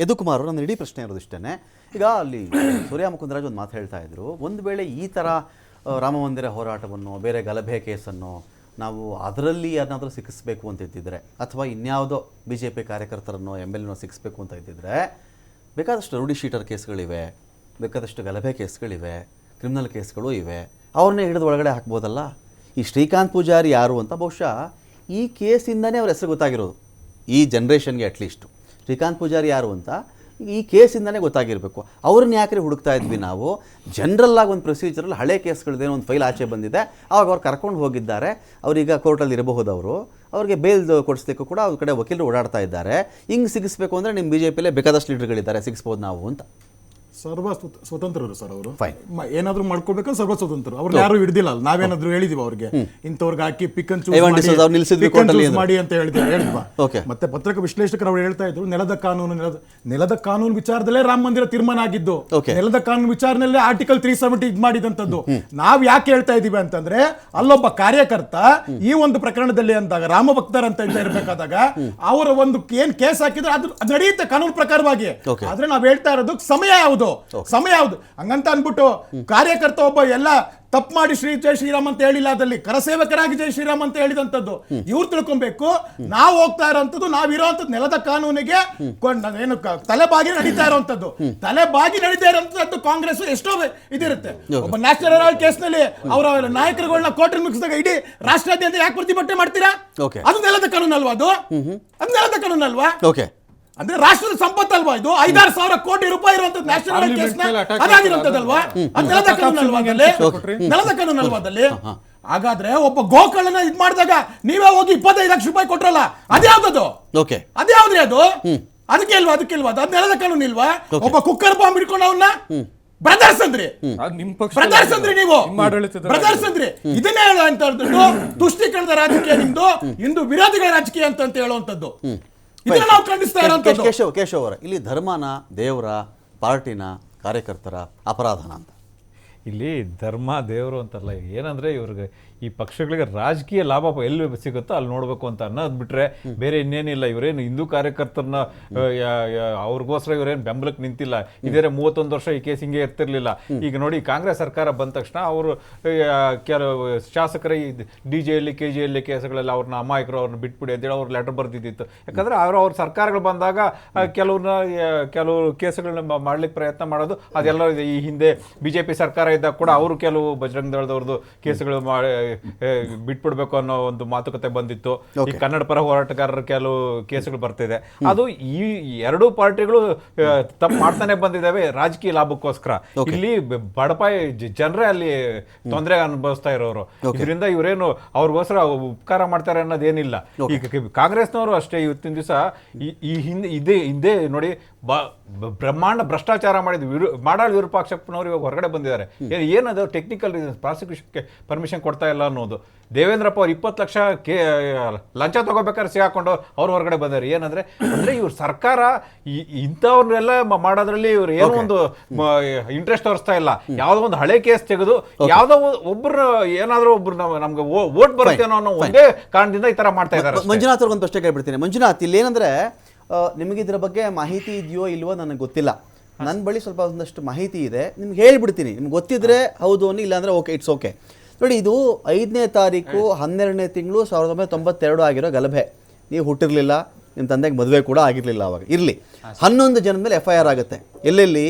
ಯದುಕುಮಾರ್ ನನ್ನ ಇಡೀ ಪ್ರಶ್ನೆ ಇರೋದು ಇಷ್ಟೇ. ಈಗ ಅಲ್ಲಿ ಸೂರ್ಯ ಮುಕುಂದರಾಜ್ ಒಂದು ಮಾತು ಹೇಳ್ತಾ ಇದ್ರು, ಒಂದು ವೇಳೆ ಈ ಥರ ರಾಮ ಮಂದಿರ ಹೋರಾಟವನ್ನು ಬೇರೆ ಗಲಭೆ ಕೇಸನ್ನು ನಾವು ಅದರಲ್ಲಿ ಏನಾದರೂ ಸಿಕ್ಕಿಸ್ಬೇಕು ಅಂತ ಇದ್ದಿದ್ರೆ, ಅಥವಾ ಇನ್ಯಾವುದೋ BJP ಕಾರ್ಯಕರ್ತರನ್ನೋ MLA ಸಿಕ್ಕಿಸ್ಬೇಕು ಅಂತ ಇದ್ದಿದ್ರೆ, ಬೇಕಾದಷ್ಟು ರೌಡಿ ಶೀಟರ್ ಕೇಸ್ಗಳಿವೆ, ಬೇಕಾದಷ್ಟು ಗಲಭೆ ಕೇಸ್ಗಳಿವೆ, ಕ್ರಿಮಿನಲ್ ಕೇಸ್ಗಳು ಇವೆ, ಅವ್ರನ್ನೇ ಹಿಡಿದು ಒಳಗಡೆ ಹಾಕ್ಬೋದಲ್ಲ. ಈ ಶ್ರೀಕಾಂತ್ ಪೂಜಾರಿ ಯಾರು ಅಂತ ಬಹುಶಃ ಈ ಕೇಸಿಂದನೇ ಅವ್ರ ಹೆಸರು ಗೊತ್ತಾಗಿರೋದು, ಈ ಜನ್ರೇಷನ್ಗೆ ಅಟ್ಲೀಸ್ಟು. ಶ್ರೀಕಾಂತ್ ಪೂಜಾರಿ ಯಾರು ಅಂತ ಈ ಕೇಸಿಂದನೇ ಗೊತ್ತಾಗಿರಬೇಕು. ಅವ್ರನ್ನ ಯಾಕೆ ಹುಡುಕ್ತಾ ಇದ್ವಿ ನಾವು? ಜನರಲ್ಲಾಗಿ ಒಂದು ಪ್ರೊಸೀಜರಲ್ಲಿ ಹಳೆ ಕೇಸ್ಗಳದ್ದೇನೋ ಒಂದು ಫೈಲ್ ಆಚೆ ಬಂದಿದೆ, ಆವಾಗ ಅವ್ರು ಕರ್ಕೊಂಡು ಹೋಗಿದ್ದಾರೆ, ಅವರೀಗ ಕೋರ್ಟಲ್ಲಿ ಇರಬಹುದು, ಅವ್ರಿಗೆ ಬೇಲ್ ಕೊಡಿಸ್ಲಿಕ್ಕೂ ಕೂಡ ಅವ್ರ ಕಡೆ ವಕೀಲರು ಓಡಾಡ್ತಾ ಇದ್ದಾರೆ. ಹಿಂಗೆ ಸಿಗಿಸ್ಬೇಕು ಅಂದರೆ ನಿಮ್ಮ BJPಲೇ ಬೇಕಾದಷ್ಟು ಲೀಡರ್ಗಳಿದ್ದಾರೆ, ಸಿಗಿಸ್ಬೋದು ನಾವು ಅಂತ. ಸರ್ವ ಸ್ವತಂತ್ರರು ಸರ್ ಅವರು. ಫೈನ್, ಏನಾದ್ರು ಮಾಡ್ಕೋಬೇಕಂದ್ರೆ ಸರ್ವ ಸ್ವತಂತ್ರರು. ಅವ್ರು ಯಾರು ಹಿಡಿದಿಲ್ಲ, ನಾವೇನಾದ್ರು ಹೇಳಿದೀವಿ ಅವ್ರಿಗೆ ಇಂಥವ್ರಿಗೆ ಹಾಕಿ ಪಿಕ್ ಅಂಡ್ ಚೂಸ್ ಮಾಡಿ ಅಂತ ಹೇಳಿದ್ವಾ. ಮತ್ತೆ ಪತ್ರಕ ವಿಶ್ಲೇಷಕರು ಅವ್ರು ಹೇಳ್ತಾ ಇದ್ರು, ನೆಲದ ಕಾನೂನು ವಿಚಾರದಲ್ಲೇ ರಾಮ ಮಂದಿರ ತೀರ್ಮಾನ ಆಗಿದ್ದು, ನೆಲದ ಕಾನೂನು ವಿಚಾರದಲ್ಲೇ ಆರ್ಟಿಕಲ್ 370 ಇದ್ ಮಾಡಿದಂತದ್ದು. ನಾವ್ ಯಾಕೆ ಹೇಳ್ತಾ ಇದೀವಿ ಅಂತಂದ್ರೆ, ಅಲ್ಲೊಬ್ಬ ಕಾರ್ಯಕರ್ತ ಈ ಒಂದು ಪ್ರಕರಣದಲ್ಲಿ ಅಂದಾಗ ರಾಮ ಭಕ್ತರ ಅಂತ ಇರಬೇಕಾದಾಗ ಅವರ ಒಂದು ಏನ್ ಕೇಸ್ ಹಾಕಿದ್ರೆ ಅದು ನಡೆಯುತ್ತೆ ಕಾನೂನು ಪ್ರಕಾರವಾಗಿ. ಆದ್ರೆ ನಾವ್ ಹೇಳ್ತಾ ಇರೋದು ಸಮಯ ಯಾವುದು ಹಂಗಂತ ಅನ್ಬಿಟ್ಟು ಕಾರ್ಯಕರ್ತ ಒಬ್ಬ ಎಲ್ಲ ತಪ್ಪು ಮಾಡಿ ಜೈ ಶ್ರೀರಾಮ್ ಅಂತ ಹೇಳಿಲ್ಲ, ಅದಲ್ಲಿ ಕರಸೇವಕರಾಗಿ ಜೈ ಶ್ರೀರಾಮ್ ಅಂತ ಹೇಳಿದಂಥದ್ದು ಇವ್ರು ತಿಳ್ಕೊಬೇಕು. ನಾವು ಹೋಗ್ತಾ ಇರೋಂಥದ್ದು, ನಾವಿರೋಂಥದ್ದು ನೆಲದ ಕಾನೂನಿಗೆ ಏನು ತಲೆಬಾಗಿ ನಡೀತಾ ಇರೋಂಥದ್ದು ಕಾಂಗ್ರೆಸ್ ಎಷ್ಟೋ ಇದಿರುತ್ತೆ. ಒಬ್ಬ ನ್ಯಾಷನಲ್ ಹೆರಾಲ್ಡ್ ಕೇಸ್ನಲ್ಲಿ ಅವರ ನಾಯಕರುಗಳನ್ನ ಕೋರ್ಟ್ ಮುಗಿಸಿದಾಗ ಇಡೀ ರಾಷ್ಟ್ರಾದ್ಯಂತ ಯಾಕೆ ಪ್ರತಿಭಟನೆ ಮಾಡ್ತೀರಾ? ಅದು ನೆಲದ ಕಾನೂನು ಅಲ್ವಾ? ಅದು ನೆಲದ ಕಾನೂನು ಅಲ್ವಾ? ಅಂದ್ರೆ ರಾಷ್ಟ್ರದ ಸಂಪತ್ತಲ್ವಾ ಇದು? 5,000 ಕೋಟಿ ರೂಪಾಯಿ ಇರುವಂತದ್ದು ನ್ಯಾಷನಲ್ ಕೇಸ್ ಅದಾಗಿರುವಂತದಲ್ವಾ? ಅದು ನೆಲದ ಕಾನೂನು ಅಲ್ವಾ ಅದಲ್ಲಿ? ಹಾಗಾದ್ರೆ ಒಬ್ಬ ಗೋಕಳ್ಳನ ಇದ್ ಮಾಡಿದಾಗ ನೀವೇ ಹೋಗಿ 25 ಲಕ್ಷ ರೂಪಾಯಿ ಕೊಟ್ರಲ್ಲ, ಅದ್ಯಾವ್ದದು? ಅದ್ಯಾವ್ದ್ರಿ ಅದು? ಅದಕ್ಕೆ ಇಲ್ವಾ ಅದು ನೆಲದ ಕಾನೂನು ಇಲ್ವಾ? ಒಬ್ಬ ಕುಕ್ಕರ್ ಬಾಂಬ್ ಹಿಡ್ಕೊಂಡು ಅವನ್ನ ಬ್ರದರ್ಸ್ ಅಂದ್ರಿ, ನೀವು ಬ್ರದರ್ಸ್ ಅಂದ್ರಿ. ಇದನ್ನೇ ಹೇಳುವಂತದ್ದು ತುಷ್ಟೀಕರಣದ ರಾಜಕೀಯ ನಿಮ್ದು, ಇಂದು ವಿರೋಧಿಗಳ ರಾಜಕೀಯ ಅಂತ ಹೇಳುವಂತದ್ದು. ಕೇಶವ್ ಅವರ ಇಲ್ಲಿ ಧರ್ಮನ, ದೇವರ, ಪಾರ್ಟಿನ, ಕಾರ್ಯಕರ್ತರ ಅಪರಾಧನ ಅಂತ? ಇಲ್ಲಿ ಧರ್ಮ ದೇವರು ಅಂತಲ್ಲ, ಏನಂದ್ರೆ ಇವ್ರಿಗೆ ಈ ಪಕ್ಷಗಳಿಗೆ ರಾಜಕೀಯ ಲಾಭ ಎಲ್ಲಿ ಸಿಗುತ್ತೋ ಅಲ್ಲಿ ನೋಡ್ಬೇಕು ಅಂತ ಅನ್ನೋದು ಬಿಟ್ರೆ ಬೇರೆ ಇನ್ನೇನಿಲ್ಲ. ಇವರೇನು ಹಿಂದೂ ಕಾರ್ಯಕರ್ತರನ್ನ ಅವ್ರಿಗೋಸ್ಕರ ಇವರೇನು ಬೆಂಬಲಕ್ಕೆ ನಿಂತಿಲ್ಲ. ಇದೇ 31 ವರ್ಷ ಈ ಕೇಸ್ ಹಿಂಗೆ ಇರ್ತಿರ್ಲಿಲ್ಲ. ಈಗ ನೋಡಿ, ಕಾಂಗ್ರೆಸ್ ಸರ್ಕಾರ ಬಂದ ತಕ್ಷಣ ಅವರು ಕೆಲವು ಶಾಸಕರ ಈ DJಯಲ್ಲಿ KJಯಲ್ಲಿ ಕೇಸುಗಳಲ್ಲಿ ಅವ್ರನ್ನ ಅಮಾಯಕರು ಅವ್ರನ್ನ ಬಿಟ್ಬಿಡಿ ಅಂತೇಳಿ ಅವ್ರು ಲೆಟರ್ ಬರ್ದಿದ್ದಿತ್ತು. ಯಾಕಂದ್ರೆ ಅವ್ರ ಸರ್ಕಾರಗಳು ಬಂದಾಗ ಕೆಲವು ಕೇಸುಗಳನ್ನ ಮಾಡ್ಲಿಕ್ಕೆ ಪ್ರಯತ್ನ ಮಾಡೋದು ಅದೆಲ್ಲ ಈ ಹಿಂದೆ BJP ಸರ್ಕಾರ ಇದ್ದಾಗ ಕೂಡ ಅವರು ಕೆಲವು ಬಜರಂಗ ದಳದವ್ರದ್ದು ಕೇಸುಗಳು ಬಿಟ್ಬಿಡ್ಬೇಕು ಅನ್ನೋ ಒಂದು ಮಾತುಕತೆ ಬಂದಿತ್ತು. ಈ ಕನ್ನಡ ಪರ ಹೋರಾಟಗಾರರ ಕೆಲವು ಕೇಸುಗಳು ಬರ್ತಿದೆ. ಅದು ಈ ಎರಡೂ ಪಾರ್ಟಿಗಳು ತಪ್ಪು ಮಾಡ್ತಾನೆ ಬಂದಿದ್ದಾವೆ ರಾಜಕೀಯ ಲಾಭಕ್ಕೋಸ್ಕರ. ಇಲ್ಲಿ ಬಡಪಾಯಿ ಜನರೇ ಅಲ್ಲಿ ತೊಂದರೆ ಅನುಭವಿಸ್ತಾ ಇರೋರು. ಇದರಿಂದ ಇವರೇನು ಅವ್ರಿಗೋಸ್ಕರ ಉಪಕಾರ ಮಾಡ್ತಾರೆ ಅನ್ನೋದೇನಿಲ್ಲ. ಈಗ ಕಾಂಗ್ರೆಸ್ನವರು ಅಷ್ಟೇ ಇವತ್ತಿನ ದಿವಸ ಈ ಹಿಂದೆ ನೋಡಿ ಬ್ರಹ್ಮಾಂಡ ಭ್ರಷ್ಟಾಚಾರ ಮಾಡಾಳ್ ವಿರೂಪಾಕ್ಷಪ್ಪನವರು ಇವಾಗ ಹೊರಗಡೆ ಬಂದಿದ್ದಾರೆ. ಏನದು ಟೆಕ್ನಿಕಲ್ ಪ್ರಾಸಿಕ್ಯೂಷನ್ಗೆ ಪರ್ಮಿಷನ್ ಕೊಡ್ತಾ ಇಲ್ಲ ಅನ್ನೋದು. ದೇವೇಂದ್ರಪ್ಪ ಅವ್ರು 20 ಲಕ್ಷ ಲಂಚ ತಗೋಬೇಕಾದ್ರೆ ಸಿಗಾಕೊಂಡು ಅವ್ರು ಹೊರಗಡೆ ಬಂದಾರೆ. ಏನಂದ್ರೆ ಇವ್ರ ಸರ್ಕಾರ ಇಂಥವ್ರನ್ನೆಲ್ಲ ಮಾಡೋದ್ರಲ್ಲಿ ಇವ್ರು ಏನೋ ಒಂದು ಇಂಟ್ರೆಸ್ಟ್ ತೋರಿಸ್ತಾ ಇಲ್ಲ. ಯಾವ್ದೋ ಒಂದು ಹಳೆ ಕೇಸ್ ತೆಗೆದು ಯಾವ್ದೋ ಒಬ್ರು ಏನಾದ್ರೂ ಒಬ್ರು ನಮ್ಗೆ ವೋಟ್ ಬರುತ್ತೆ ಅನ್ನೋ ಒಂದೇ ಕಾರಣದಿಂದ ಈ ತರ ಮಾಡ್ತಾ ಇದ್ದಾರೆ. ಮಂಜುನಾಥ್ ಅವ್ರಿಗೊಂದು ಪ್ರಶ್ನೆ ಕೇಳ್ಬಿಡ್ತೀನಿ. ಮಂಜುನಾಥ್, ಇಲ್ಲಿ ಏನಂದ್ರೆ ನಿಮಗೆ ಇದ್ರ ಬಗ್ಗೆ ಮಾಹಿತಿ ಇದೆಯೋ ಇಲ್ವೋ ನನಗೆ ಗೊತ್ತಿಲ್ಲ. ನನ್ನ ಬಳಿ ಸ್ವಲ್ಪ ಒಂದಷ್ಟು ಮಾಹಿತಿ ಇದೆ, ನಿಮ್ಗೆ ಹೇಳ್ಬಿಡ್ತೀನಿ. ನಿಮ್ಗೆ ಗೊತ್ತಿದ್ರೆ ಹೌದು ಅನ್ನಿ, ಇಲ್ಲಾಂದರೆ ಓಕೆ, ಇಟ್ಸ್ ಓಕೆ. ನೋಡಿ, ಇದು 5ನೇ ತಾರೀಕು 12ನೇ ತಿಂಗಳು 1992 ಆಗಿರೋ ಗಲಭೆ. ನೀವು ಹುಟ್ಟಿರಲಿಲ್ಲ, ನಿಮ್ಮ ತಂದೆಗೆ ಮದುವೆ ಕೂಡ ಆಗಿರಲಿಲ್ಲ ಅವಾಗ. ಇರಲಿ, 11 ಜನದ ಮೇಲೆ FIR ಆಗುತ್ತೆ. ಎಲ್ಲೆಲ್ಲಿ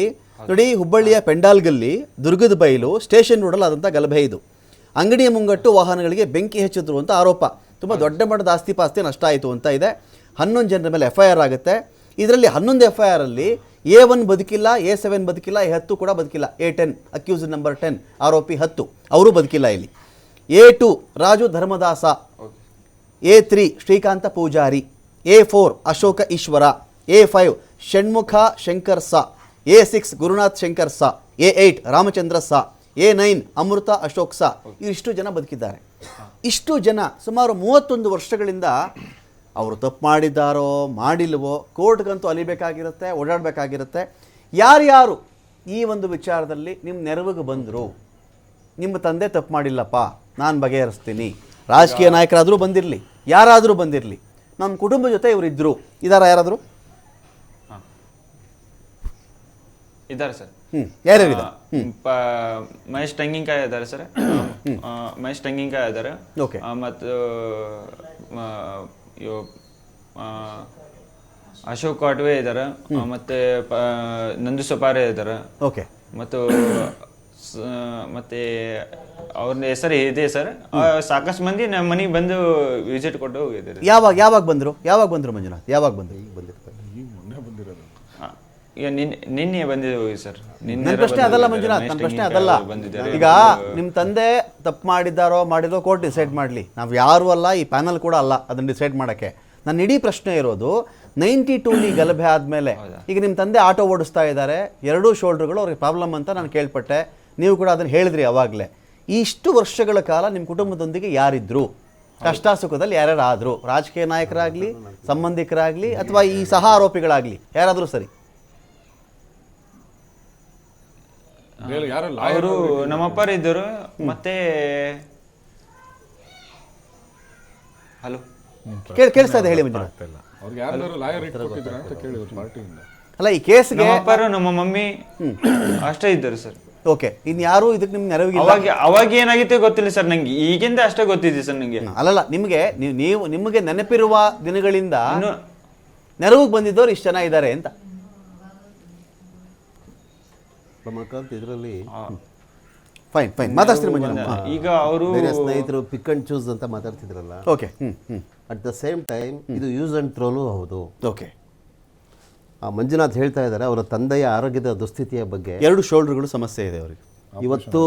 ನೋಡಿ, ಹುಬ್ಬಳ್ಳಿಯ ಪೆಂಡಾಲ್ಗಲ್ಲಿ ದುರ್ಗದ ಬೈಲು ಸ್ಟೇಷನ್ ರೋಡಲ್ಲಿ ಆದಂಥ ಗಲಭೆ ಇದು. ಅಂಗಡಿಯ ಮುಂಗಟ್ಟು ವಾಹನಗಳಿಗೆ ಬೆಂಕಿ ಹೆಚ್ಚಿದ್ರು ಅಂತ ಆರೋಪ. ತುಂಬ ದೊಡ್ಡ ಮಟ್ಟದ ಆಸ್ತಿ ಪಾಸ್ತಿ ನಷ್ಟ ಆಯಿತು ಅಂತ ಇದೆ. 11 ಜನರ ಮೇಲೆ FIR ಆಗುತ್ತೆ. ಇದರಲ್ಲಿ 11 FIR ಅಲ್ಲಿ A1 ಬದುಕಿಲ್ಲ, A7 ಬದುಕಿಲ್ಲ, A10 ಕೂಡ ಬದುಕಿಲ್ಲ. A10 ಅಕ್ಯೂಸ್ಡ್ ನಂಬರ್ 10 ಆರೋಪಿ 10 ಅವರು ಬದುಕಿಲ್ಲ ಇಲ್ಲಿ. A2 Raju Dharmadas, A3 Srikanth Poojary, A4 Ashoka Ishwara, A5 Shanmukha Shankar ಸಾ, A6 ಗುರುನಾಥ್ ಶಂಕರ್ ಸಾ, A8 ರಾಮಚಂದ್ರ ಸಾ, A9 ಅಮೃತ ಅಶೋಕ್ ಸಾ. ಇಷ್ಟು ಜನ ಬದುಕಿದ್ದಾರೆ. ಇಷ್ಟು ಜನ ಸುಮಾರು 31 ವರ್ಷಗಳಿಂದ ಅವರು ತಪ್ಪು ಮಾಡಿದ್ದಾರೋ ಮಾಡಿಲ್ವೋ ಕೋರ್ಟ್ಗಂತೂ ಅಲಿಬೇಕಾಗಿರುತ್ತೆ, ಓಡಾಡಬೇಕಾಗಿರುತ್ತೆ. ಯಾರ್ಯಾರು ಈ ಒಂದು ವಿಚಾರದಲ್ಲಿ ನಿಮ್ಮ ನೆರವಿಗೆ ಬಂದರು, ನಿಮ್ಮ ತಂದೆ ತಪ್ಪು ಮಾಡಿಲ್ಲಪ್ಪ ನಾನು ಬಗೆಹರಿಸ್ತೀನಿ, ರಾಜಕೀಯ ನಾಯಕರಾದರೂ ಬಂದಿರಲಿ, ಯಾರಾದರೂ ಬಂದಿರಲಿ, ನಮ್ಮ ಕುಟುಂಬದ ಜೊತೆ ಇವರಿದ್ದರು, ಇದಾರ ಯಾರಾದರೂ? ಇದ್ದಾರೆ ಸರ್. ಯಾರ್ಯಾರಿದ್ದಾರೆ? ಮಹೇಶ್ ಟೆಂಗಿನಕಾಯಿ ಇದ್ದಾರೆ ಸರ್. ಮಹೇಶ್ ಟೆಂಗಿನಕಾಯಿ ಇದ್ದಾರೆ. ಓಕೆ. ಮತ್ತು ಅಶೋಕ್ ಕಾಟ್ವೆ ಇದ್ದಾರೆ. ಮತ್ತೆ ನಂದು ಸಪಾರೆ ಇದ್ದಾರೆ. ಓಕೆ. ಮತ್ತು ಮತ್ತೆ ಅವ್ರ ಹೆಸರು ಇದೆ ಸರ್. ಸಾಕಷ್ಟು ಮಂದಿ ನಮ್ಮ ಮನೆಗೆ ಬಂದು ವಿಸಿಟ್ ಕೊಟ್ಟು ಹೋಗಿದ್ದಾರೆ. ಯಾವಾಗ ಬಂದ್ರು ಮಂಜುನಾಥ್? ಯಾವಾಗ ಬಂದ್ರು? ಈಗ ಬಂದಿರ್ತಾರೆ. ಈಗ ನಿನ್ನೆ ಬಂದಿದ್ದೀವಿ ಸರ್. ನನ್ನ ಪ್ರಶ್ನೆ ಅದಲ್ಲ ಮಂಜುನಾಥ್, ನನ್ನ ಪ್ರಶ್ನೆ ಅದಲ್ಲ. ಈಗ ನಿಮ್ಮ ತಂದೆ ತಪ್ಪು ಮಾಡಿರೋ ಕೋರ್ಟ್ ಡಿಸೈಡ್ ಮಾಡಲಿ, ನಾವು ಯಾರು ಅಲ್ಲ, ಈ ಪ್ಯಾನಲ್ ಕೂಡ ಅಲ್ಲ ಅದನ್ನು ಡಿಸೈಡ್ ಮಾಡೋಕ್ಕೆ. ನನ್ನ ಇಡೀ ಪ್ರಶ್ನೆ ಇರೋದು 92 ಗಲಭೆ ಆದಮೇಲೆ ಈಗ ನಿಮ್ಮ ತಂದೆ ಆಟೋ ಓಡಿಸ್ತಾ ಇದ್ದಾರೆ, ಎರಡೂ ಶೋಲ್ಡರ್ಗಳು ಅವ್ರಿಗೆ ಪ್ರಾಬ್ಲಮ್ ಅಂತ ನಾನು ಕೇಳ್ಪಟ್ಟೆ. ನೀವು ಕೂಡ ಅದನ್ನು ಹೇಳಿದ್ರಿ ಅವಾಗಲೇ. ಇಷ್ಟು ವರ್ಷಗಳ ಕಾಲ ನಿಮ್ಮ ಕುಟುಂಬದೊಂದಿಗೆ ಯಾರಿದ್ರು? ಕಷ್ಟ ಸುಖದಲ್ಲಿ ಯಾರ್ಯಾರು ಆದರು? ರಾಜಕೀಯ ನಾಯಕರಾಗಲಿ, ಸಂಬಂಧಿಕರಾಗಲಿ, ಅಥವಾ ಈ ಸಹ ಆರೋಪಿಗಳಾಗಲಿ, ಯಾರಾದರೂ ಸರಿ. ಅವರು ನಮ್ಮಪ್ಪರು ಇದ್ದರು. ಮತ್ತೆ ಹಲೋ ಕೇಳಿಸ್ತಾ ಇದೆ, ಹೇಳಿ ಮಂಜುನಾಥ್. ಅಲ್ಲ, ಈ ಕೇಸ್ಗೆ ನಮ್ಮಪ್ಪರು ನಮ್ಮ ಮಮ್ಮಿ ಅಷ್ಟೇ ಇದ್ದರು ಸರ್. ಓಕೆ. ಇನ್ಯಾರು ಇದಕ್ಕೆ ನಿಮ್ಗೆ ನೆರವಿಗೆ? ಅವಾಗ ಏನಾಗಿತ್ತು ಗೊತ್ತಿಲ್ಲ ಸರ್ ನಂಗೆ, ಈಗಿಂದ ಅಷ್ಟೇ ಗೊತ್ತಿದೆ ಸರ್ ನಂಗೆ. ಅಲ್ಲಲ್ಲ, ನಿಮಗೆ ನೆನಪಿರುವ ದಿನಗಳಿಂದ ನೆರವಿಗೆ ಬಂದಿದ್ದವ್ರು ಇಷ್ಟು ಜನ ಇದ್ದಾರೆ ಅಂತ. ರಮಾಕಾಂತ್, ಇದರಲ್ಲಿ ಫೈನ್ ಮಾತಾಡ್ತೀನಿ ಮಂಜುನಾಥ್. ಈಗ ಅವರು ಸ್ನೇಹಿತರು ಪಿಕ್ ಅಂಡ್ ಚೂಸ್ ಅಂತ ಮಾತಾಡ್ತಿದ್ರಲ್ಲ. Okay. At the same time ಇದು ಯೂಸ್ ಅಂಡ್ ಥ್ರೋನು ಹೌದು. ಓಕೆ. ಮಂಜುನಾಥ್ ಹೇಳ್ತಾ ಇದ್ದಾರೆ ಅವರ ತಂದೆಯ ಆರೋಗ್ಯದ ದುಸ್ಥಿತಿಯ ಬಗ್ಗೆ. 2 ಶೋಲ್ಡರ್ಗಳು ಸಮಸ್ಯೆ ಇದೆ ಅವರಿಗೆ. ಇವತ್ತು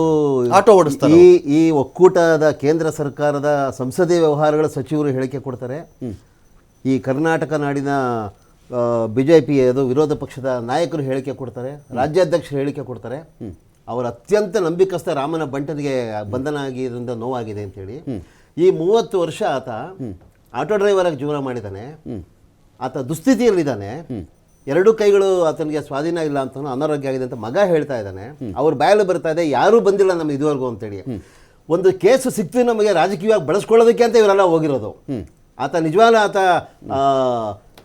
ಆಟೋ ಓಡಿಸ್ತಾರೆ. ಈ ಒಕ್ಕೂಟದ ಕೇಂದ್ರ ಸರ್ಕಾರದ ಸಂಸದೀಯ ವ್ಯವಹಾರಗಳ ಸಚಿವರು ಹೇಳಿಕೆ ಕೊಡ್ತಾರೆ. ಈ ಕರ್ನಾಟಕ ನಾಡಿನ BJP ವಿರೋಧ ಪಕ್ಷದ ನಾಯಕರು ಹೇಳಿಕೆ ಕೊಡ್ತಾರೆ, ರಾಜ್ಯಾಧ್ಯಕ್ಷರು ಹೇಳಿಕೆ ಕೊಡ್ತಾರೆ. ಅವರ ಅತ್ಯಂತ ನಂಬಿಕಸ್ಥ ರಾಮನ ಬಂಟನಿಗೆ ಬಂಧನ ಆಗಿರೋದ್ರಿಂದ ನೋವಾಗಿದೆ ಅಂತೇಳಿ. ಈ 30 ವರ್ಷ ಆತ ಆಟೋ ಡ್ರೈವರ್ ಆಗಿ ಜೀವನ ಮಾಡಿದ್ದಾನೆ. ಆತ ದುಸ್ಥಿತಿಯಲ್ಲಿದ್ದಾನೆ. 2 ಕೈಗಳು ಆತನಿಗೆ ಸ್ವಾಧೀನ ಇಲ್ಲ ಅಂತ, ಅನಾರೋಗ್ಯ ಆಗಿದೆ ಅಂತ ಮಗ ಹೇಳ್ತಾ ಇದ್ದಾನೆ. ಅವ್ರ ಬಾಯಲ್ಲಿ ಬರ್ತಾ ಇದೆ, ಯಾರೂ ಬಂದಿಲ್ಲ ನಮ್ಗೆ ಇದುವರೆಗೂ ಅಂತೇಳಿ. ಒಂದು ಕೇಸು ಸಿಕ್ತು ನಮಗೆ ರಾಜಕೀಯವಾಗಿ ಬಳಸ್ಕೊಳ್ಳೋದಕ್ಕೆ ಅಂತ ಇವರೆಲ್ಲ ಹೋಗಿರೋದು. ಆತ ನಿಜವಾಗ್ಲೂ ಆತ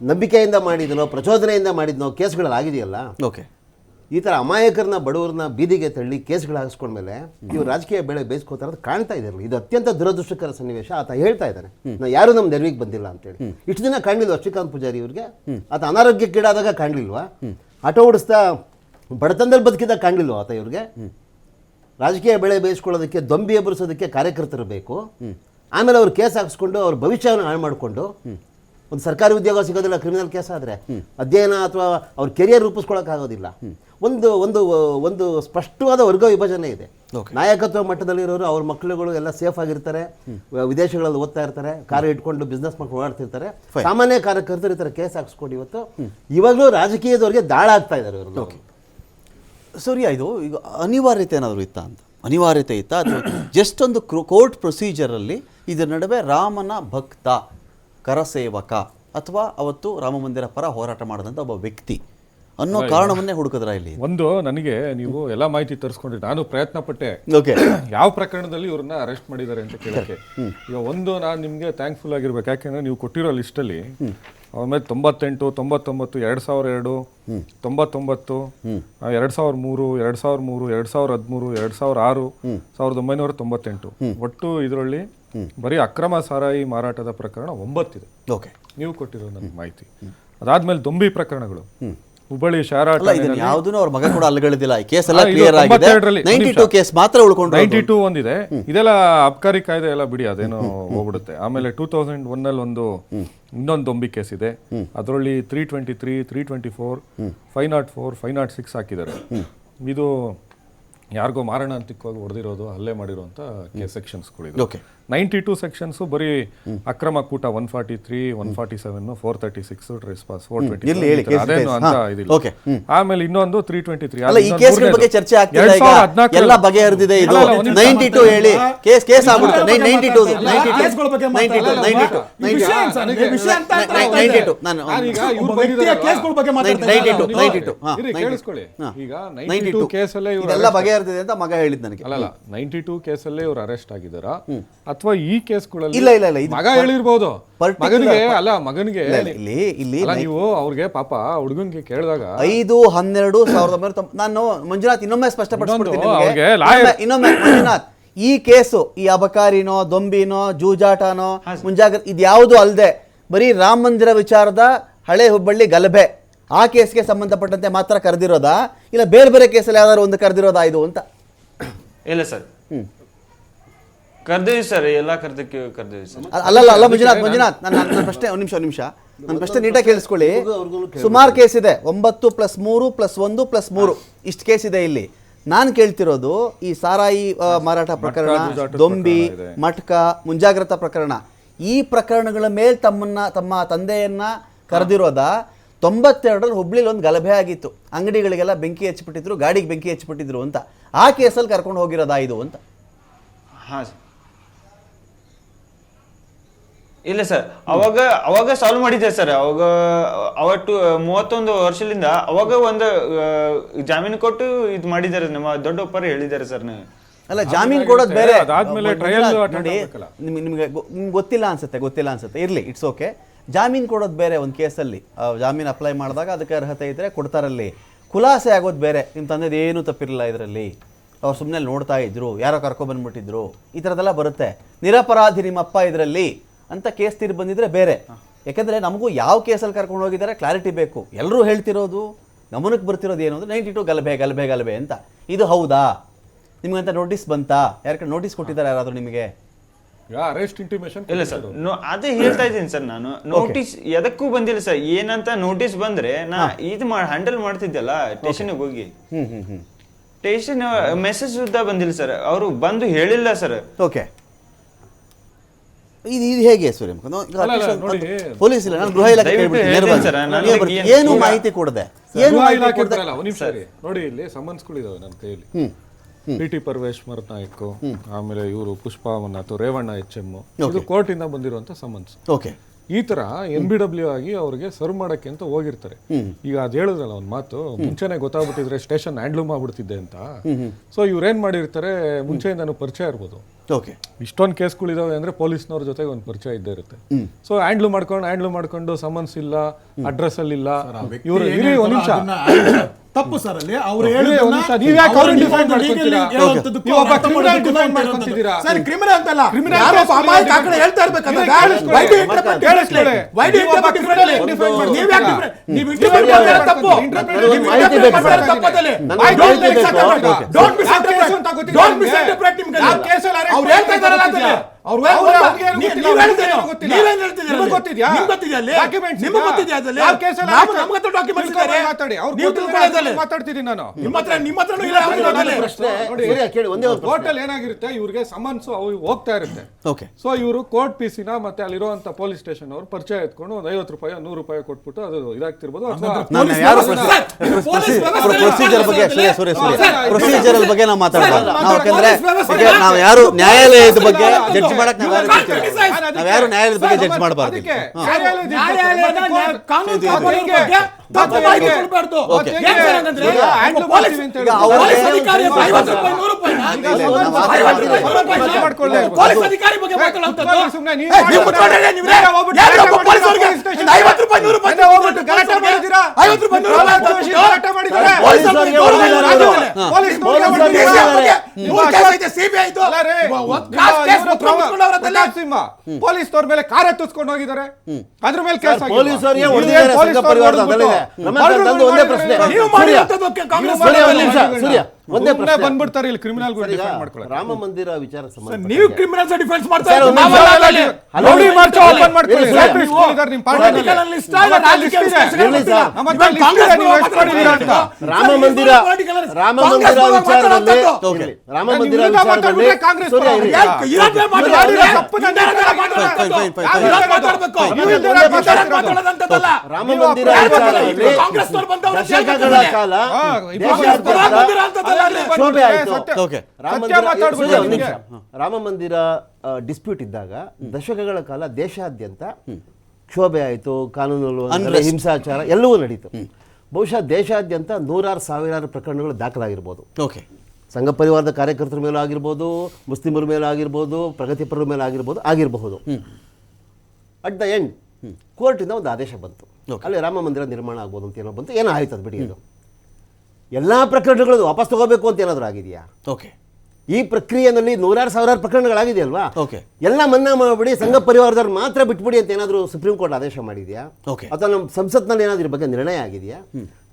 ನಂಬಿಕೆಯಿಂದ ಮಾಡಿದನೋ ಪ್ರಚೋದನೆಯಿಂದ ಮಾಡಿದ್ನೋ ಕೇಸ್ಗಳಲ್ಲಿ ಆಗಿದೆಯಲ್ಲ. ಓಕೆ. ಈ ಥರ ಅಮಾಯಕರನ್ನ ಬಡವರನ್ನ ಬೀದಿಗೆ ತಳ್ಳಿ ಕೇಸ್ಗಳು ಹಾಕಿಸ್ಕೊಂಡ್ಮೇಲೆ ಇವ್ರು ರಾಜಕೀಯ ಬೆಳೆ ಬೇಯಿಸ್ಕೋತಾರ ಕಾಣ್ತಾ ಇದ್ದಾರಲ್ಲ. ಇದು ಅತ್ಯಂತ ದುರದೃಷ್ಟಕರ ಸನ್ನಿವೇಶ. ಆತ ಹೇಳ್ತಾ ಇದ್ದಾನೆ, ಯಾರು ನಮ್ಮ ನೆರವಿಗೆ ಬಂದಿಲ್ಲ ಅಂತೇಳಿ. ಇಷ್ಟು ದಿನ ಕಾಣಲಿಲ್ವಾ ಶ್ರೀಕಾಂತ್ ಪೂಜಾರಿ ಇವ್ರಿಗೆ? ಆತ ಅನಾರೋಗ್ಯಕ್ಕೀಡಾದಾಗ ಕಾಣಲಿಲ್ವಾ? ಆಟೋ ಓಡಿಸ್ತಾ ಬಡತನದಲ್ಲಿ ಬದುಕಿದಾಗ ಕಾಣಲಿಲ್ವಾ ಆತ ಇವ್ರಿಗೆ? ರಾಜಕೀಯ ಬೆಳೆ ಬೇಯಿಸ್ಕೊಳ್ಳೋದಕ್ಕೆ, ದೊಂಬಿ ಎಬ್ಬರಿಸೋದಕ್ಕೆ ಕಾರ್ಯಕರ್ತರು ಬೇಕು. ಆಮೇಲೆ ಅವ್ರು ಕೇಸ್ ಹಾಕಿಸ್ಕೊಂಡು ಅವ್ರ ಭವಿಷ್ಯವನ್ನು ಹಾಳು ಮಾಡಿಕೊಂಡು, ಒಂದು ಸರ್ಕಾರಿ ಉದ್ಯೋಗ ಸಿಗೋದಿಲ್ಲ ಕ್ರಿಮಿನಲ್ ಕೇಸ್ ಆದರೆ, ಅಧ್ಯಯನ ಅಥವಾ ಅವ್ರ ಕೆರಿಯರ್ ರೂಪಿಸ್ಕೊಳ್ಳೋಕ್ಕಾಗೋದಿಲ್ಲ. ಒಂದು ಒಂದು ಒಂದು ಸ್ಪಷ್ಟವಾದ ವರ್ಗ ವಿಭಜನೆ ಇದೆ. ನಾಯಕತ್ವ ಮಟ್ಟದಲ್ಲಿರೋರು ಅವ್ರ ಮಕ್ಕಳುಗಳು ಎಲ್ಲ ಸೇಫ್ ಆಗಿರ್ತಾರೆ, ವಿದೇಶಗಳಲ್ಲಿ ಓದ್ತಾ ಇರ್ತಾರೆ, ಕಾರ್ ಇಟ್ಕೊಂಡು ಬಿಸ್ನೆಸ್ ಮಾಡ್ಕೊಂಡು ಓಡಾಡ್ತಿರ್ತಾರೆ. ಸಾಮಾನ್ಯ ಕಾರ್ಯಕರ್ತರು ಈ ಥರ ಕೇಸ್ ಹಾಕಿಸ್ಕೊಂಡು ಇವಾಗಲೂ ರಾಜಕೀಯದವ್ರಿಗೆ ದಾಳ ಆಗ್ತಾ ಇದ್ದಾರೆ ಇವರು. ಸೂರ್ಯ, ಇದು ಈಗ ಅನಿವಾರ್ಯತೆ ಏನಾದರೂ ಇತ್ತಾ ಅಂತ? ಅನಿವಾರ್ಯತೆ ಇತ್ತಾ ಅಥವಾ ಜಸ್ಟ್ ಒಂದು ಕೋರ್ಟ್ ಪ್ರೊಸೀಜರಲ್ಲಿ ಇದರ ನಡುವೆ ರಾಮನ ಭಕ್ತ, ಕರಸೇವಕ, ಅಥವಾ ಅವತ್ತು ರಾಮ ಮಂದಿರ ಪರ ಹೋರಾಟ ಮಾಡಿದಂಥ ಒಬ್ಬ ವ್ಯಕ್ತಿ ಅನ್ನೋ ಕಾರಣವನ್ನೇ ಹುಡುಕಿದ್ರ ಇಲ್ಲಿ? ಒಂದು, ನನಗೆ ನೀವು ಎಲ್ಲ ಮಾಹಿತಿ ತರಿಸ್ಕೊಂಡ್ರಿ, ನಾನು ಪ್ರಯತ್ನ ಪಟ್ಟೆ ಓಕೆ ಯಾವ ಪ್ರಕರಣದಲ್ಲಿ ಇವ್ರನ್ನ ಅರೆಸ್ಟ್ ಮಾಡಿದ್ದಾರೆ ಅಂತ ಕೇಳಕ್ಕೆ. ಈಗ ಒಂದು, ನಾನು ನಿಮಗೆ ಥ್ಯಾಂಕ್ಫುಲ್ ಆಗಿರ್ಬೇಕು, ಯಾಕೆಂದ್ರೆ ನೀವು ಕೊಟ್ಟಿರೋ ಲಿಸ್ಟಲ್ಲಿ ಆಮೇಲೆ 98, 99, 2002, 99, 2003, 2013, 2016, 1998, ಒಟ್ಟು ಇದರಲ್ಲಿ ಬರೀ ಅಕ್ರಮ ಸಾರಾಯಿ ಮಾರಾಟದ ಪ್ರಕರಣ 9 ಇದೆ. ಓಕೆ, ನೀವು ಕೊಟ್ಟಿರೋ ನನಗೆ ಮಾಹಿತಿ. ಅದಾದ್ಮೇಲೆ ದೊಂಬಿ ಪ್ರಕರಣಗಳು, ಹುಬ್ಬಳ್ಳಿ ಶಾರಾಟ, ಯಾವುದೂ ಅವ್ರ ಮಗ ಕೂಡ ಅಲ್ಲಗಳಿದಿಲ್ಲ. ಈ ಕೇಸ್ ಎಲ್ಲ ಕ್ಲಿಯರ್ ಆಗಿದೆ. 92 ಕೇಸ್ ಮಾತ್ರ ಉಳ್ಕೊಂಡು 92 ಒಂದಿದೆ. ಇದೆಲ್ಲ ಅಬ್ಕಾರಿ ಕಾಯ್ದೆ ಎಲ್ಲ ಬಿಡಿ, ಅದೇನೋ ಹೋಗ್ಬಿಡುತ್ತೆ. ಆಮೇಲೆ 2001 ಒಂದು ಇನ್ನೊಂದು ದೊಂಬಿ ಕೇಸ್ ಇದೆ. ಅದರಲ್ಲಿ 323, 324, 504, 506 ಹಾಕಿದ್ದಾರೆ. ಇದು ಯಾರಿಗೋ ಮಾರಣಾಂತಿಕವಾಗಿ ಹೊಡೆದಿರೋದು, ಹಲ್ಲೆ ಮಾಡಿರುವಂತ ಸೆಕ್ಷನ್ಸ್ಗಳಿದೆ. 92 ಸೆಕ್ಷನ್ಸು ಬರೀ ಅಕ್ರಮ ಕೂಟ 143, 147, 436, ಟ್ರೆಸ್ಪಾಸ್ 420 ಅದೇನು ಅಂತ ಇದಿಲ್ಲ. ಆಮೇಲೆ ಇನ್ನೊಂದು 323. ಅಲ್ಲ, ಈ ಕೇಸ್ ಬಗ್ಗೆ ಚರ್ಚೆ ಆಗ್ತಿದೆ ಈಗ, ಎಲ್ಲ ಬಗೆಹರಿದಿದೆ. ಇದು 92 ಹೇಳಿ ಕೇಸ್ ಆಗ್ಬಿಡುತ್ತೆ. 92 ಕೇಳಿಸ್ಕೊಳ್ಳಿ. ಈಗ 92 ಕೇಸಲ್ಲೇ ಇದೆಲ್ಲ ಬಗೆಹರಿದಿದೆ ಅಂತ ಮಗ ಹೇಳಿದ್ ನನಗೆ. ಅಲ್ಲ, 92 ಕೇಸಲ್ಲೇ ಇವ್ರು ಅರೆಸ್ಟ್ ಆಗಿದ್ದಾರಾ ಅಥವಾ ಈ ಕೇಸ್ಗಳಲ್ಲಿ ಇಲ್ಲ, ಇಲ್ಲ, ಇಲ್ಲ, ಇದು ಮಗ ಹೇಳಿರ್ಬೋದು, particular- ಮಗನಿಗೆ ಇಲ್ಲಿ ಅಲ್ಲ, ನೀವು ಅವ್ರಿಗೆ ಪಾಪ ಹುಡುಗನ್ಗೆ ಕೇಳಿದಾಗ 5/12/1990 ನಾನು ಮಂಜುನಾಥ್ ಇನ್ನೊಮ್ಮೆ ಸ್ಪಷ್ಟಪಡಿಸ್ಬಿಡ್ತೀನಿ ನಿಮ್ಗೆ. ಅವ್ರಿಗೆ lawyer- ಇನ್ನೊಮ್ಮೆ ಮಂಜುನಾಥ್, ಈ ಕೇಸು ಈ ಅಬಕಾರಿನೋ ದೊಂಬಿನೋ ಜೂಜಾಟನೋ ಮುಂಜಾಗ್ರತೆ ಇದ್ಯಾವುದು ಅಲ್ಲದೆ ಬರೀ ರಾಮ ಮಂದಿರ ವಿಚಾರದ ಹಳೆ ಹುಬ್ಬಳ್ಳಿ ಗಲಭೆ ಆ ಕೇಸ್ಗೆ ಸಂಬಂಧಪಟ್ಟಂತೆ ಮಾತ್ರ ಕರೆದಿರೋದಾ, ಇಲ್ಲ ಬೇರೆ ಬೇರೆ ಕೇಸಲ್ಲಿ ಯಾವ್ದಾದ್ರು ಒಂದು ಕರೆದಿರೋದಾ ಇದು ಅಂತ? ಇಲ್ಲ ಸರ್, ಕರ್ದೇವಿ ಸರ್, ಎಲ್ಲ ಕರ್ದೇವಿ ಸರ್. ಅಲ್ಲ ಮಂಜುನಾಥ್ ನನ್ನ ಪ್ರಶ್ನೆ ಒಂದು ನಿಮಿಷ ನನ್ನ ಪ್ರಶ್ನೆ ನೀಟಾಗಿ ಕೇಳಿಸ್ಕೊಳ್ಳಿ. ಸುಮಾರು ಕೇಸ್ ಇದೆ, 9+3+1+3 ಇಷ್ಟು ಕೇಸ್ ಇದೆ ಇಲ್ಲಿ. ನಾನು ಕೇಳ್ತಿರೋದು ಈ ಸಾರಾಯಿ ಮಾರಾಟ ಪ್ರಕರಣ, ದೊಂಬಿ, ಮಟ್ಕ, ಮುಂಜಾಗ್ರತಾ ಪ್ರಕರಣ, ಈ ಪ್ರಕರಣಗಳ ಮೇಲೆ ತಮ್ಮ ತಂದೆಯನ್ನ ಕರೆದಿರೋದ. 92ರಲ್ಲಿ ಹುಬ್ಳಿಲಿ ಒಂದು ಗಲಭೆ ಆಗಿತ್ತು, ಅಂಗಡಿಗಳಿಗೆಲ್ಲ ಬೆಂಕಿ ಹಚ್ಚಿಬಿಟ್ಟಿದ್ರು, ಗಾಡಿಗೆ ಬೆಂಕಿ ಹಚ್ಚಿಬಿಟ್ಟಿದ್ರು ಅಂತ. ಆ ಕೇಸಲ್ಲಿ ಕರ್ಕೊಂಡು ಹೋಗಿರೋದಾ ಇದು ಅಂತ? ಹಾಂ ಸರ್, ಇಲ್ಲ ಸರ್, ಅವಾಗ ಸಾಲ್ವ್ ಮಾಡಿದ್ದೆ ಸರ್. ಅವತ್ತು 31 ವರ್ಷದಿಂದ ಅವಾಗ ಒಂದು ಜಾಮೀನು ಕೊಟ್ಟು ಇದು ಮಾಡಿದ್ದಾರೆ, ನಮ್ಮ ದೊಡ್ಡಪ್ಪರು ಹೇಳಿದ್ದಾರೆ ಸರ್. ಅಲ್ಲ, ಜಾಮೀನು ಕೊಡೋದು ಬೇರೆ, ಅದಾದ್ಮೇಲೆ ಟ್ರಯಲ್ ನೋಡಿ ನಿಮ್ಗೆ ಗೊತ್ತಿಲ್ಲ ಅನ್ಸುತ್ತೆ, ಇರ್ಲಿ, ಇಟ್ಸ್ ಓಕೆ. ಜಾಮೀನು ಕೊಡೋದು ಬೇರೆ, ಒಂದು ಕೇಸಲ್ಲಿ ಜಾಮೀನು ಅಪ್ಲೈ ಮಾಡಿದಾಗ ಅದಕ್ಕೆ ಅರ್ಹತೆ ಇದ್ದರೆ ಕೊಡ್ತಾರಲ್ಲಿ. ಖುಲಾಸೆ ಆಗೋದು ಬೇರೆ. ನಿಮ್ಮ ತಂದೆದು ಏನೂ ತಪ್ಪಿರಲಿಲ್ಲ ಇದರಲ್ಲಿ, ಅವ್ರು ಸುಮ್ಮನೆ ನೋಡ್ತಾ ಇದ್ರು, ಯಾರೋ ಕರ್ಕೊಬಂದ್ಬಿಟ್ಟಿದ್ರು, ಈ ಥರದ್ದೆಲ್ಲ ಬರುತ್ತೆ. ನಿರಪರಾಧಿ ನಿಮ್ಮಪ್ಪ ಇದರಲ್ಲಿ ಅಂತ ಕೇಸ್ ತೀರ್ಪು ಬಂದಿದ್ರೆ ಬೇರೆ. ಯಾಕೆಂದರೆ ನಮಗೂ ಯಾವ ಕೇಸಲ್ಲಿ ಕರ್ಕೊಂಡು ಹೋಗಿದ್ದಾರೆ ಕ್ಲಾರಿಟಿ ಬೇಕು. ಎಲ್ಲರೂ ಹೇಳ್ತಿರೋದು, ಗಮನಕ್ಕೆ ಬರ್ತಿರೋದು ಏನು ಅಂದರೆ 92 ಗಲಭೆ ಅಂತ. ಇದು ಹೌದಾ? ನಿಮ್ಗಂತ ನೋಟಿಸ್ ಬಂತಾ? ಯಾರ ನೋಟಿಸ್ ಕೊಟ್ಟಿದ್ದಾರೆ ಯಾರಾದರೂ ನಿಮಗೆ? ಅರೆಸ್ಟ್ ಇಂಟಿಮೇಷನ್ ಇಲ್ಲ ಸರ್, ಅದೇ ಹೇಳ್ತಾ ಇದ್ದೀನಿ ಸರ್. ನಾನು ನೋಟಿಸ್ ಎದಕ್ಕೂ ಬಂದಿಲ್ಲ ಸರ್. ಏನಂತ ನೋಟಿಸ್ ಬಂದ್ರೆ ನಾ ಇದು ಹ್ಯಾಂಡಲ್ ಮಾಡ್ತಿದ್ದಲ್ಲ ಸ್ಟೇಷನ್ಗೆ ಹೋಗಿ, ಸ್ಟೇಷನ್ ಮೆಸೇಜ್ ಸುದ್ದ ಬಂದಿಲ್ಲ ಸರ್. ಅವರು ಬಂದು ಹೇಳಿಲ್ಲ ಸರ್. ಓಕೆ, ಇದು ಹೇಗೆ ಸೂರ್ಯಮುಖ? ಪೊಲೀಸ್ ಇಲ್ಲ, ನಾನು ಗೃಹ ಇಲಾಖೆ ಏನು ಮಾಹಿತಿ ಕೊಡದೆ ನೋಡಿ, ಇಲ್ಲಿ ಸಮನ್ಸ್ಗಳಿದಾವೆ ನನ್ನ ಕೈಯಲ್ಲಿ. ಟಿ ಪರಮೇಶ್ ನಾಯ್ಕು, ಆಮೇಲೆ ಇವರು ಪುಷ್ಪವನ್ನಾಥ್, ರೇವಣ್ಣ HM, ಇದು ಕೋರ್ಟ್ ಇಂದ ಬಂದಿರುವಂತ ಸಮನ್ಸ್. ಓಕೆ, ಈ ತರ NBW ಆಗಿ ಅವ್ರಿಗೆ ಸರ್ವ್ ಮಾಡಕ್ಕೆ ಅಂತ ಹೋಗಿರ್ತಾರೆ. ಈಗ ಅದ್ ಹೇಳಿದ್ರಲ್ಲ ಒಂದ್ ಮಾತು, ಮುಂಚೆನೆ ಗೊತ್ತಾಗ್ಬಿಟ್ಟಿದ್ರೆ ಸ್ಟೇಷನ್ ಹ್ಯಾಂಡ್ಲ್ ಮಾಡ್ಬಿಡ್ತಿದ್ದೆ ಅಂತ. ಸೊ ಇವ್ರೇನ್ ಮಾಡಿರ್ತಾರೆ, ಮುಂಚೆಯಿಂದನೂ ಪರಿಚಯ ಇರ್ಬೋದು. ಓಕೆ, ಇಷ್ಟೊಂದು ಕೇಸ್ಗಳಿದಾವೆ ಅಂದ್ರೆ ಪೊಲೀಸ್ನವ್ರ ಜೊತೆಗೆ ಒಂದು ಪರಿಚಯ ಇದ್ದೇ ಇರುತ್ತೆ. ಸೊ ಹ್ಯಾಂಡ್ಲ್ ಮಾಡ್ಕೊಂಡು ಸಮನ್ಸ್ ಇಲ್ಲ, ಅಡ್ರೆಸ್ ಅಲ್ಲಿ ಇಲ್ಲ. ಇವರು ಇರಿ ಒಂದ್ ನಿಮಿಷ, ತಪ್ಪು ಸರ್. ಅಲ್ಲಿ ಅವ್ರು ನೀವ್ ಯಾಕೆ ಅವ್ರನ್ನ ಡಿಫೈನ್ ಮಾಡ್ಕೊತೀರಾ? ನೀವು ಒಬ್ಬ ಕ್ರಿಮಿನಲ್ ಡಿಫೈನ್ ಮಾಡ್ಕೊತಿದ್ದೀರಾ? ಸರ್, ಕ್ರಿಮಿನಲ್ ಅಂತಲ್ಲ, ಯಾರೋ ಒಬ್ಬ ಅಮಾಯಕ ಆ ಕಡೆ ಹೇಳ್ತಾ ಇರ್ಬೇಕಂತ ಮಾತಾಡ್ತಿದ್ದೀನಿ ನಾನು. ಹೋಟೆಲ್ ಏನಾಗಿರುತ್ತೆ, ಇವ್ರಿಗೆ ಸಮನ್ಸ್ ಹೋಗ್ತಾ ಇರುತ್ತೆ. ಸೊ ಇವರು ಕೋರ್ಟ್ ಪಿಸಿನ ಮತ್ತೆ ಅಲ್ಲಿರುವಂತ ಪೊಲೀಸ್ ಸ್ಟೇಷನ್ ಅವ್ರು ಪರಿಚಯ ಎತ್ಕೊಂಡು ಒಂದು 50 ರೂಪಾಯಿ 100 ರೂಪಾಯಿ ಕೊಟ್ಬಿಟ್ಟು ಅದು ಇದಾಗ್ತಿರ್ಬೋದು. ಪ್ರೊಸೀಜರ್ ಬಗ್ಗೆ ನಾವು ಮಾತಾಡೋದು, ನಾವು ಯಾರು ನ್ಯಾಯಾಲಯದ ಬಗ್ಗೆ ಜಡ್ಜ್ ಮಾಡಕ್ ನಾವ್ಯಾರು ನ್ಯಾಯಾಲಯದ ಬಗ್ಗೆ ಜಡ್ಜ್ ಮಾಡಬಾರ್ದು. ಪೊಲೀಸ್ನವ್ರ ಮೇಲೆ ಕಾರ್ ಎತ್ತಿಸ್ಕೊಂಡು ಹೋಗಿದ್ದಾರೆ, ಅದ್ರ ಮೇಲೆ ಕೇಸ್ ಒಂದೇ ಪ್ರಶ್ನೆ ಬಂದ್ಬಿಡ್ತಾರೆ ಇಲ್ಲಿ ಕ್ರಿಮಿನಲ್ ರಾಮ ಮಂದಿರ ವಿಚಾರ ಸಂಬಂಧ ನೀವು ಕ್ರಿಮಿನಲ್ಸ್ ಡಿಫೆನ್ಸ್ ಮಾಡ್ತಾ ರಾಮ ಮಂದಿರ ದಶಕಗಳ ಕಾಲ ಶೋಭೆ ಆಯ್ತು. ರಾಮ ಮಂದಿರ ಡಿಸ್ಪ್ಯೂಟ್ ಇದ್ದಾಗ ದಶಕಗಳ ಕಾಲ ದೇಶಾದ್ಯಂತ ಕ್ಷೋಭೆ ಆಯಿತು, ಕಾನೂನು ಹಿಂಸಾಚಾರ ಎಲ್ಲವೂ ನಡೀತು. ಬಹುಶಃ ದೇಶಾದ್ಯಂತ 100,000 ಸಾವಿರಾರು ಪ್ರಕರಣಗಳು ದಾಖಲಾಗಿರ್ಬೋದು. ಓಕೆ, ಸಂಘ ಪರಿವಾರದ ಕಾರ್ಯಕರ್ತರ ಮೇಲೂ ಆಗಿರ್ಬೋದು, ಮುಸ್ಲಿಮರ ಮೇಲೂ ಆಗಿರ್ಬೋದು, ಪ್ರಗತಿಪರರ ಮೇಲೆ ಆಗಿರಬಹುದು. ಅಟ್ ದ ಎಂಡ್ ಕೋರ್ಟಿಂದ ಒಂದು ಆದೇಶ ಬಂತು, ಅಲ್ಲಿ ರಾಮ ಮಂದಿರ ನಿರ್ಮಾಣ ಆಗ್ಬೋದು ಅಂತ ಏನೋ ಬಂತು, ಏನೋ ಆಯ್ತು ಅದು ಬಿಡಿ. ಅದು ಎಲ್ಲ ಪ್ರಕರಣಗಳು ವಾಪಸ್ ತಗೋಬೇಕು ಅಂತ ಏನಾದರೂ ಆಗಿದೆಯಾ? ಓಕೆ, ಈ ಪ್ರಕ್ರಿಯೆಯಲ್ಲಿ ನೂರಾರು ಸಾವಿರಾರು ಪ್ರಕರಣಗಳಾಗಿದೆಯಲ್ವಾ? ಓಕೆ, ಎಲ್ಲ ಮನ್ನಾ ಮಾಡಿಬಿಡಿ, ಸಂಘ ಪರಿವಾರದವ್ರು ಮಾತ್ರ ಬಿಟ್ಬಿಡಿ ಅಂತ ಏನಾದರೂ ಸುಪ್ರೀಂ ಕೋರ್ಟ್ ಆದೇಶ ಮಾಡಿದೆಯಾ? ಓಕೆ, ಅಥವಾ ನಮ್ಮ ಸಂಸತ್ನಲ್ಲಿ ಏನಾದರೂ ಇದ್ರ ಬಗ್ಗೆ ನಿರ್ಣಯ ಆಗಿದೆಯಾ?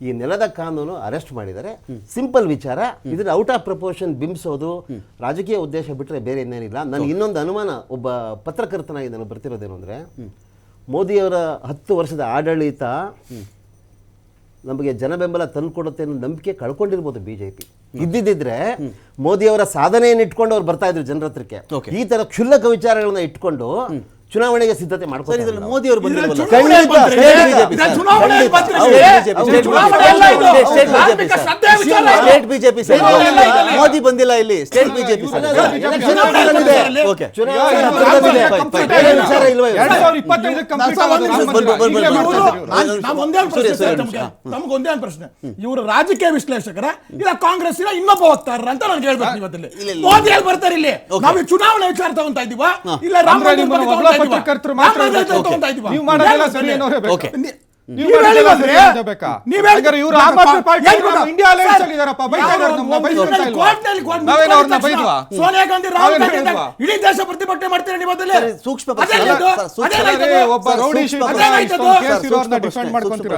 ಈ ನೆಲದ ಕಾನೂನು ಅರೆಸ್ಟ್ ಮಾಡಿದರೆ ಸಿಂಪಲ್ ವಿಚಾರ. ಇದನ್ನ ಔಟ್ ಆಫ್ ಪ್ರಪೋರ್ಷನ್ ಬಿಂಬಿಸೋದು ರಾಜಕೀಯ ಉದ್ದೇಶ ಬಿಟ್ಟರೆ ಬೇರೆ ಇನ್ನೇನಿಲ್ಲ. ನನಗೆ ಇನ್ನೊಂದು ಅನುಮಾನ, ಒಬ್ಬ ಪತ್ರಕರ್ತನಾಗಿ ನನಗೆ ಬರ್ತಿರೋದೇನು ಅಂದರೆ, ಮೋದಿಯವರ 10 ವರ್ಷದ ಆಡಳಿತ ನಮಗೆ ಜನ ಬೆಂಬಲ ತಂದುಕೊಡುತ್ತೆ ಅನ್ನೋ ನಂಬಿಕೆ ಕಳ್ಕೊಂಡಿರ್ಬೋದು ಬಿಜೆಪಿ. ಇದ್ದಿದ್ದರೆ ಮೋದಿಯವರ ಸಾಧನೆಯನ್ನು ಇಟ್ಕೊಂಡು ಅವ್ರು ಬರ್ತಾ ಇದ್ರು ಜನರ ಹತ್ರಕ್ಕೆ. ಈ ತರ ಕ್ಷುಲ್ಲಕ ವಿಚಾರಗಳನ್ನ ಇಟ್ಕೊಂಡು ಚುನಾವಣೆಗೆ ಸಿದ್ಧತೆ ಮಾಡ್ತಾರೆ. ಮೋದಿ ಅವರು ಬಂದಿರಲ್ಲ, ಮೋದಿ ಬಂದಿಲ್ಲ ಇಲ್ಲಿ, ಸ್ಟೇಟ್ ಬಿಜೆಪಿ. ನಮ್ಗೊಂದೇ ಒಂದು ಪ್ರಶ್ನೆ, ಇವರು ರಾಜಕೀಯ ವಿಶ್ಲೇಷಕರ ಇಲ್ಲ ಕಾಂಗ್ರೆಸ್ ಇಲ್ಲ ಇನ್ನೊಬ್ಬ ವಕ್ತಾರರ ಅಂತ ನಾನು ಹೇಳ್ಬೇಕು. ಇವತ್ತಲ್ಲಿ ಮೋದಿ ಎಲ್ಲಿ ಬರ್ತಾರೆ? ಇಲ್ಲಿ ನಾವು ಚುನಾವಣೆ ವಿಚಾರ ತಗೊಂತಾ ಇದೀವಾ ಇಲ್ಲ ರಾಮ ಪತ್ರಕರ್ತರು ಮಾತ್ರ ನೀವು ಮಾಡೋದೆಲ್ಲ ಸರಿ ಏನೋ ಬೇಕು. ಸೋನಿಯಾ ಗಾಂಧಿ ರಾಹುಲ್ ಗಾಂಧಿ ಇಡೀ ದೇಶ ಪ್ರತಿಭಟನೆ ಮಾಡ್ತಾರೆ. ಒಬ್ಬ ರೌಡಿ ಡಿಫೆಂಡ್ ಮಾಡ್ಕೊಂತೀರ.